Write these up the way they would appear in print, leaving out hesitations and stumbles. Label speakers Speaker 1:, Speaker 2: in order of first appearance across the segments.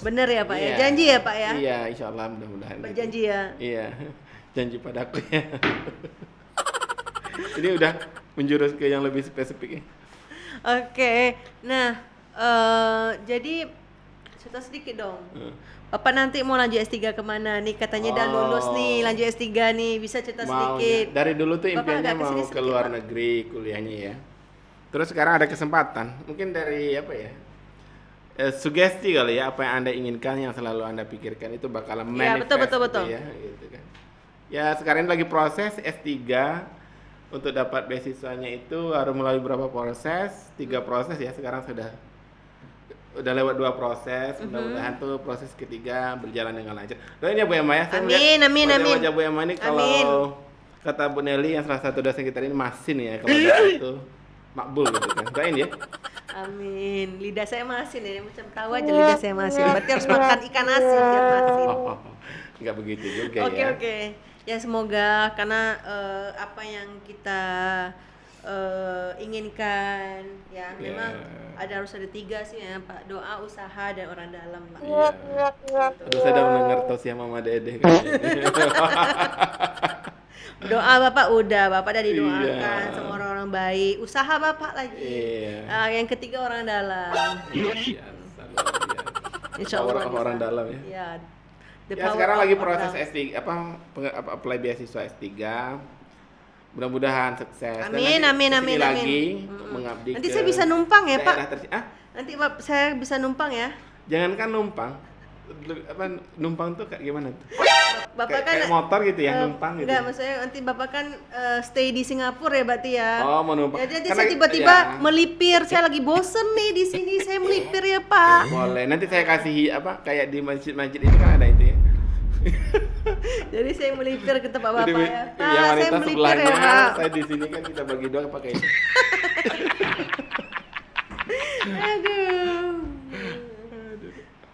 Speaker 1: Bener ya Pak ya?
Speaker 2: Iya.
Speaker 1: Janji ya Pak ya?
Speaker 2: Iya, insya Allah mudah-mudahan.
Speaker 1: Berjanji ya?
Speaker 2: Iya, janji padaku ya. Ini udah menjurus ke yang lebih spesifik ya.
Speaker 1: Oke, nah jadi cerita sedikit dong. Bapak nanti mau lanjut S3 kemana nih? Katanya udah lulus nih, lanjut S3 nih, bisa cerita sedikit.
Speaker 2: Dari dulu tuh
Speaker 1: Bapak
Speaker 2: impiannya
Speaker 1: agak kesini
Speaker 2: mau ke
Speaker 1: sedikit,
Speaker 2: luar
Speaker 1: Pak.
Speaker 2: negeri kuliahnya ya. Terus sekarang ada kesempatan, mungkin dari apa ya? Sugesti kali ya, apa yang Anda inginkan, yang selalu Anda pikirkan itu bakalan
Speaker 1: Iya,
Speaker 2: manifest
Speaker 1: betul.
Speaker 2: gitu ya, gitu kan. Ya sekarang ini lagi proses S3. Untuk dapat beasiswanya itu harus melalui beberapa proses, 3 proses ya, sekarang udah lewat 2 proses, mudah-mudahan tuh proses ketiga berjalan dengan lancar. Doain ya Bu Emma ya. Saya
Speaker 1: Amin,
Speaker 2: melihat
Speaker 1: amin, amin.
Speaker 2: wajah Bu Emma ini kalau
Speaker 1: Amin.
Speaker 2: kata Bu Nelly yang salah satu dosen kita ini masin ya, kalau doa itu makbul gitu kan. Doain ya.
Speaker 1: Amin. Lidah saya masin ya, macam tahu aja lidah saya masin. Berarti harus makan ikan asin biar masin.
Speaker 2: Enggak begitu juga
Speaker 1: Oke,
Speaker 2: ya.
Speaker 1: oke. Ya semoga karena apa yang kita inginkan ya memang harus ada 3 sih ya Pak, doa, usaha, dan orang dalam Pak.
Speaker 2: Iya. Aduh, saya udah mendengar tausiah Mama Dede kayaknya.
Speaker 1: Doa Bapak Bapak udah didoakan
Speaker 2: Iya.
Speaker 1: sama orang-orang baik, usaha Bapak lagi.
Speaker 2: Iya.
Speaker 1: Yang ketiga orang dalam.
Speaker 2: Biasa, luar biasa.
Speaker 1: Insya Allah
Speaker 2: Orang
Speaker 1: bisa.
Speaker 2: dalam ya.
Speaker 1: Ya. The
Speaker 2: Ya
Speaker 1: power
Speaker 2: sekarang
Speaker 1: of
Speaker 2: lagi
Speaker 1: orang
Speaker 2: proses
Speaker 1: dalam.
Speaker 2: S3 apply beasiswa S3. Mudah-mudahan sukses. Dan
Speaker 1: Amin,
Speaker 2: nanti
Speaker 1: amin,
Speaker 2: kesini
Speaker 1: amin,
Speaker 2: lagi
Speaker 1: amin.
Speaker 2: untuk mengabdi
Speaker 1: Nanti
Speaker 2: ke
Speaker 1: saya bisa numpang ya Pak.
Speaker 2: daerah
Speaker 1: Nanti saya bisa numpang ya.
Speaker 2: Jangankan numpang. Numpang tuh kayak gimana tuh?
Speaker 1: Bapak
Speaker 2: Kayak motor gitu ya, numpang gitu.
Speaker 1: Enggak, maksudnya nanti Bapak kan stay di Singapura ya berarti ya.
Speaker 2: Oh, mau numpang.
Speaker 1: Jadi nanti
Speaker 2: Karena-
Speaker 1: saya tiba-tiba
Speaker 2: ya.
Speaker 1: melipir, saya lagi bosen nih di sini, saya melipir ya Pak.
Speaker 2: Boleh. Nanti saya kasih kayak di masjid-masjid itu kan ada itu ya.
Speaker 1: Jadi saya melipir ke tempat Bapak
Speaker 2: Jadi,
Speaker 1: ya. Pak,
Speaker 2: yang
Speaker 1: saya
Speaker 2: wanita
Speaker 1: melipir
Speaker 2: sebelahnya,
Speaker 1: ya Pak.
Speaker 2: saya di sini kan kita bagi doa pakai itu.
Speaker 1: Aduh.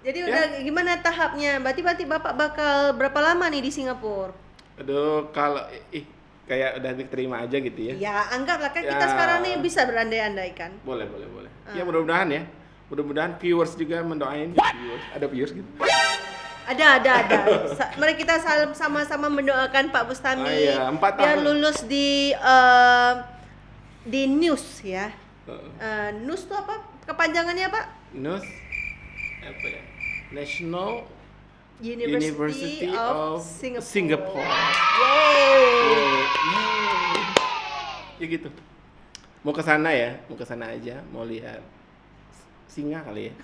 Speaker 1: Jadi
Speaker 2: Ya.
Speaker 1: udah gimana tahapnya? Berarti Bapak bakal berapa lama nih di Singapura?
Speaker 2: Aduh, kalau kayak udah diterima aja gitu ya.
Speaker 1: Ya, anggaplah kan kita
Speaker 2: Ya.
Speaker 1: sekarang nih bisa berandai-andai kan.
Speaker 2: Boleh. Ya mudah-mudahan ya. Mudah-mudahan viewers juga mendoain viewers. Ada viewers gitu.
Speaker 1: Ada. Mari kita sama-sama mendoakan Pak Bustami
Speaker 2: Oh iya, 4
Speaker 1: biar
Speaker 2: tahun.
Speaker 1: lulus di NUS ya. NUS itu apa? Kepanjangannya Pak?
Speaker 2: NUS apa ya? National
Speaker 1: University of
Speaker 2: Singapore.
Speaker 1: Yeay.
Speaker 2: Ya gitu. Mau ke sana ya, aja, mau lihat singa kali ya.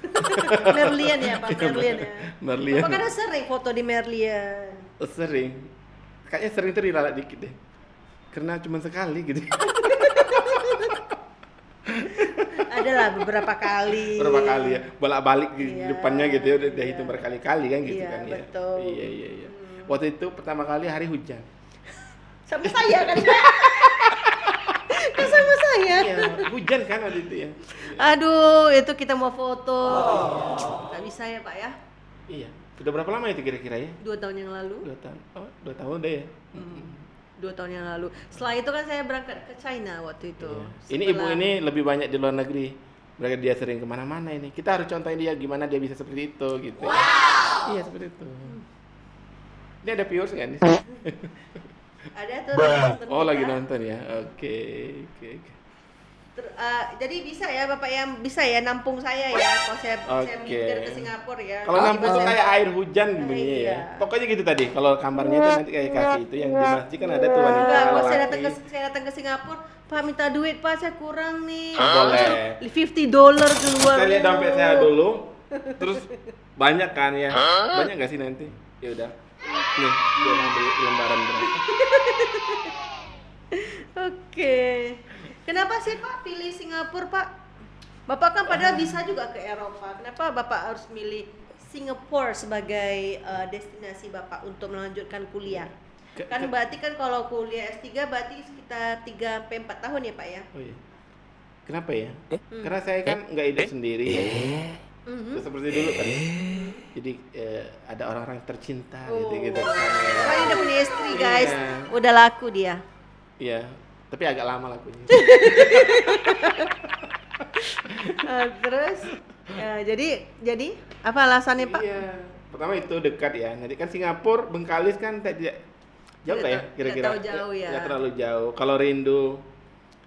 Speaker 1: Merlian ya Pak, Merlian ya.
Speaker 2: Merlian.
Speaker 1: Bapak kan sering foto di Merlian.
Speaker 2: Sering. Kayaknya sering tuh dilalat dikit deh. Karena cuma sekali gitu.
Speaker 1: Adalah beberapa kali.
Speaker 2: Berapa kali ya? Bolak-balik di
Speaker 1: Iya,
Speaker 2: depannya gitu ya, udah
Speaker 1: iya.
Speaker 2: hitung berkali-kali kan gitu
Speaker 1: Iya,
Speaker 2: kan ya.
Speaker 1: betul.
Speaker 2: Iya. Waktu itu pertama kali hari hujan.
Speaker 1: Sama saya kan. Kan sama saya.
Speaker 2: Iya, hujan kan waktu itu ya.
Speaker 1: Aduh, itu kita mau foto. Nggak bisa ya Pak ya?
Speaker 2: Iya. Udah berapa lama itu kira-kira ya?
Speaker 1: 2 tahun yang lalu.
Speaker 2: 2 tahun. Oh, 2 tahun deh ya.
Speaker 1: 2 tahun yang lalu. Setelah itu kan saya berangkat ke China waktu itu.
Speaker 2: Iya. Ini ibu ini lebih banyak di luar negeri. Mereka dia sering kemana-mana ini. Kita harus contohin dia gimana dia bisa seperti itu gitu. Iya seperti itu. Ini ada viewers nggak nih?
Speaker 1: Ada tuh nonton
Speaker 2: Oh
Speaker 1: kita.
Speaker 2: lagi nonton ya. Oke.
Speaker 1: Jadi bisa ya Bapak yang bisa ya nampung saya ya kalau saya
Speaker 2: Oke.
Speaker 1: mikir ke Singapura ya.
Speaker 2: Kalau nampung tuh kayak air hujan
Speaker 1: Nah,
Speaker 2: bunyinya ya.
Speaker 1: iya.
Speaker 2: Pokoknya gitu tadi. Kalau kamarnya itu nanti kayak kasih itu yang di masjid kan ada tuh wanita
Speaker 1: Enggak, kalau
Speaker 2: lelaki.
Speaker 1: saya datang ke Singapura, Pak minta duit Pak, saya kurang nih.
Speaker 2: Boleh.
Speaker 1: $50 keluar.
Speaker 2: Saya lihat dompet saya dulu. Terus banyak kan ya. Banyak nggak sih nanti? Ya udah. Nih, dia mau beli lembaran berapa?
Speaker 1: Oke. Kenapa sih Pak pilih Singapura Pak? Bapak kan padahal bisa juga ke Eropa. Kenapa Bapak harus milih Singapura sebagai destinasi Bapak untuk melanjutkan kuliah? Kan berarti kan kalau kuliah S3 berarti sekitar 3-4 tahun ya Pak ya?
Speaker 2: Oh iya. Kenapa ya? Karena saya kan nggak hidup sendiri ya. Seperti dulu kan. Jadi ada orang-orang tercinta gitu.
Speaker 1: Bapak ini udah punya istri guys.
Speaker 2: Iya.
Speaker 1: Udah laku dia.
Speaker 2: Iya, tapi agak lama lakunya.
Speaker 1: Terus jadi Apa alasannya Pak?
Speaker 2: Iya. Pertama itu dekat ya. Nanti kan Singapura, Bengkalis kan tidak jauh lah ya kira-kira.
Speaker 1: Tidak terlalu jauh ya.
Speaker 2: Nggak terlalu jauh. Kalau rindu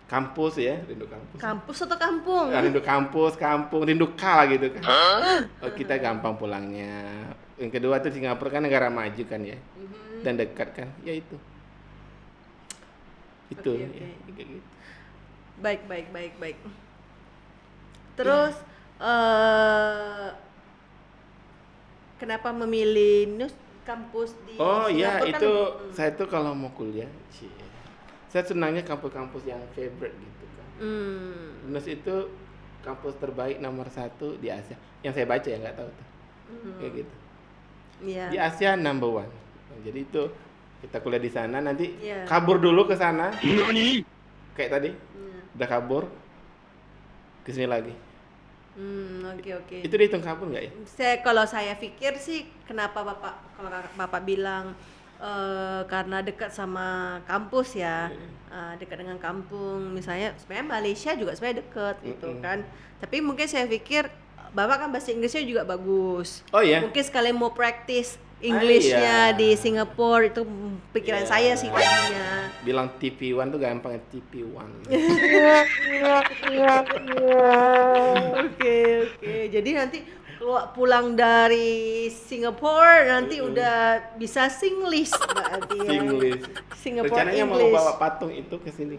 Speaker 2: kampus ya, rindu kampus.
Speaker 1: Kampus atau kampung?
Speaker 2: Ya, rindu kampus, kampung, rindu kala gitu kan. Oh, kita gampang pulangnya. Yang kedua tuh Singapura kan negara maju kan ya. Dan dekat kan. Ya itu. Itu
Speaker 1: Oke,
Speaker 2: ya,
Speaker 1: oke.
Speaker 2: kayak gitu.
Speaker 1: Baik. Terus kenapa memilih kampus di
Speaker 2: Oh ya,
Speaker 1: Singapura kan?
Speaker 2: itu saya tuh kalau mau kuliah, saya senangnya kampus-kampus yang favorite gitu kan. UNES itu kampus terbaik nomor 1 di Asia. Yang saya baca ya, nggak tahu tuh. Kayak gitu.
Speaker 1: Iya.
Speaker 2: Di Asia number 1. Nah, jadi itu kita kuliah di sana, nanti
Speaker 1: Iya.
Speaker 2: kabur dulu ke sana. Kayak tadi,
Speaker 1: Iya.
Speaker 2: udah kabur ke sini lagi.
Speaker 1: Oke.
Speaker 2: Itu dihitung kabur nggak ya?
Speaker 1: Kalau saya pikir sih kenapa kalau Bapak bilang karena dekat sama kampus ya, dekat dengan kampung. Misalnya sebenarnya Malaysia juga sebenarnya dekat gitu kan. Tapi mungkin saya pikir Bapak kan bahasa Inggrisnya juga bagus.
Speaker 2: Oh ya?
Speaker 1: Mungkin sekalian mau praktis Englishnya
Speaker 2: iya.
Speaker 1: di Singapura, itu pikiran
Speaker 2: Iya.
Speaker 1: saya sih tadinya.
Speaker 2: Bilang TP1 tuh gampang, TP1.
Speaker 1: Oke. Jadi nanti pulang dari Singapura nanti udah bisa Singlish berarti ya.
Speaker 2: Singlish.
Speaker 1: Singapore
Speaker 2: Rencananya mau
Speaker 1: English.
Speaker 2: bawa patung itu ke sini.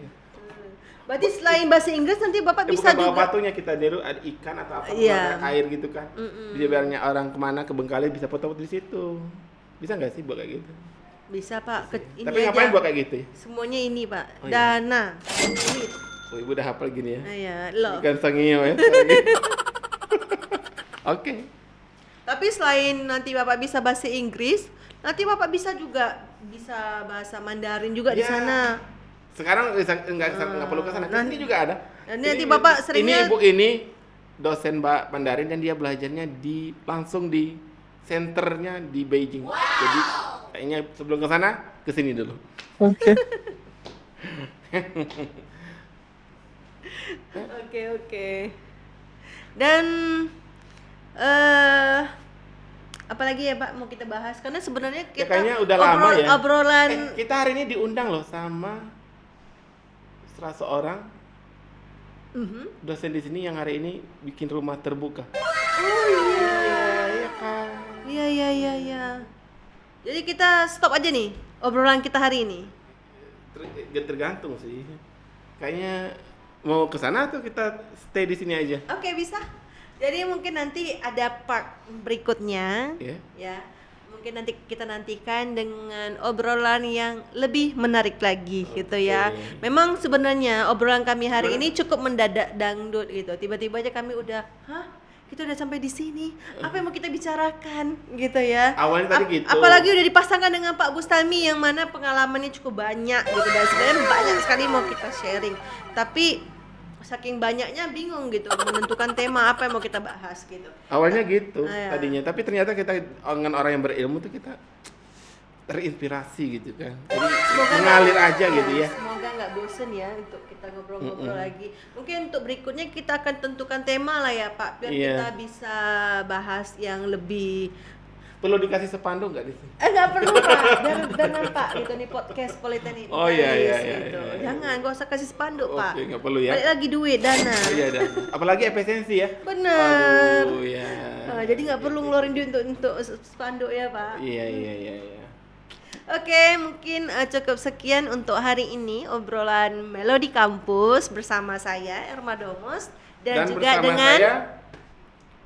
Speaker 1: Berarti selain bahasa Inggris nanti Bapak bisa
Speaker 2: Bukan bawa
Speaker 1: juga.
Speaker 2: patungnya, kita niru ada ikan atau apa,
Speaker 1: Iya.
Speaker 2: ada air gitu kan. Dia biarnya orang kemana ke Bengkalis bisa foto-foto di situ. Bisa nggak sih buat kayak gitu?
Speaker 1: Bisa Pak. Ini
Speaker 2: Tapi ngapain
Speaker 1: aja.
Speaker 2: buat kayak gitu ya?
Speaker 1: Semuanya ini Pak.
Speaker 2: Oh, iya.
Speaker 1: Dana. Duit.
Speaker 2: Oh, ibu udah hafal gini ya.
Speaker 1: Iya, loh.
Speaker 2: Ikan sangio ya. Oke.
Speaker 1: Tapi selain nanti Bapak bisa bahasa Inggris, nanti Bapak bisa juga bisa bahasa Mandarin juga di
Speaker 2: Ya.
Speaker 1: sana.
Speaker 2: Sekarang nggak perlu ke sana. Nanti juga ada.
Speaker 1: Nanti Bapak seringnya-
Speaker 2: Ini ibu ini dosen Mandarin dan dia belajarnya langsung di senternya di Beijing. Jadi kayaknya sebelum ke sana ke sini dulu.
Speaker 1: Oke. Dan apalagi ya Pak mau kita bahas, karena sebenarnya
Speaker 2: Ya,
Speaker 1: kita
Speaker 2: kayaknya udah lama ya.
Speaker 1: obrolan
Speaker 2: Kita hari ini diundang loh sama salah seorang dosen di sini yang hari ini bikin rumah terbuka.
Speaker 1: Oh iya.
Speaker 2: Iya kan.
Speaker 1: Iya. Jadi kita stop aja nih obrolan kita hari ini.
Speaker 2: Tergantung sih. Kayaknya mau ke sana atau kita stay di sini aja?
Speaker 1: Oke, bisa. Jadi mungkin nanti ada part berikutnya.
Speaker 2: Iya.
Speaker 1: Ya. Mungkin nanti kita nantikan dengan obrolan yang lebih menarik lagi gitu ya.
Speaker 2: Oke.
Speaker 1: Memang sebenarnya obrolan kami hari ini cukup mendadak dangdut gitu. Tiba-tiba aja kami udah, kita udah sampai di sini. Apa yang mau kita bicarakan gitu ya.
Speaker 2: Awalnya tadi gitu.
Speaker 1: Apalagi udah dipasangkan dengan Pak Bustami yang mana pengalamannya cukup banyak gitu, dan sebenarnya banyak sekali mau kita sharing. Tapi saking banyaknya bingung gitu menentukan tema apa yang mau kita bahas gitu.
Speaker 2: Awalnya gitu
Speaker 1: Iya.
Speaker 2: tadinya, tapi ternyata kita dengan orang yang berilmu tuh kita terinspirasi gitu kan. Jadi mengalir aja gitu ya.
Speaker 1: Semoga nggak bosen ya untuk kita ngobrol-ngobrol lagi. Mungkin untuk berikutnya kita akan tentukan tema lah ya Pak, biar
Speaker 2: Iya.
Speaker 1: kita bisa bahas yang lebih.
Speaker 2: Perlu dikasih spanduk nggak di sini?
Speaker 1: Nggak perlu Pak, biar nampak gitu nih podcast Politeknik
Speaker 2: Oh, iya,
Speaker 1: gitu.
Speaker 2: iya.
Speaker 1: Jangan, nggak usah kasih spanduk Pak.
Speaker 2: Oke, nggak perlu ya.
Speaker 1: Balik lagi duit dana.
Speaker 2: Iya dah. Apalagi efisiensi ya.
Speaker 1: Bener.
Speaker 2: Aduh ya.
Speaker 1: Jadi nggak perlu ngeluarin duit untuk spanduk ya Pak.
Speaker 2: Iya.
Speaker 1: Oke, mungkin cukup sekian untuk hari ini obrolan Melodi Kampus bersama saya Erma Domos dan juga
Speaker 2: bersama
Speaker 1: dengan
Speaker 2: saya,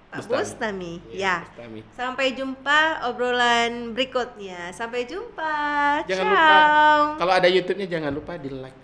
Speaker 1: Pak
Speaker 2: Bustami.
Speaker 1: Bustami.
Speaker 2: Iya,
Speaker 1: Ya.
Speaker 2: Bustami.
Speaker 1: Sampai jumpa obrolan berikutnya. Sampai jumpa.
Speaker 2: Jangan
Speaker 1: Ciao.
Speaker 2: lupa kalau ada YouTube-nya jangan lupa di like.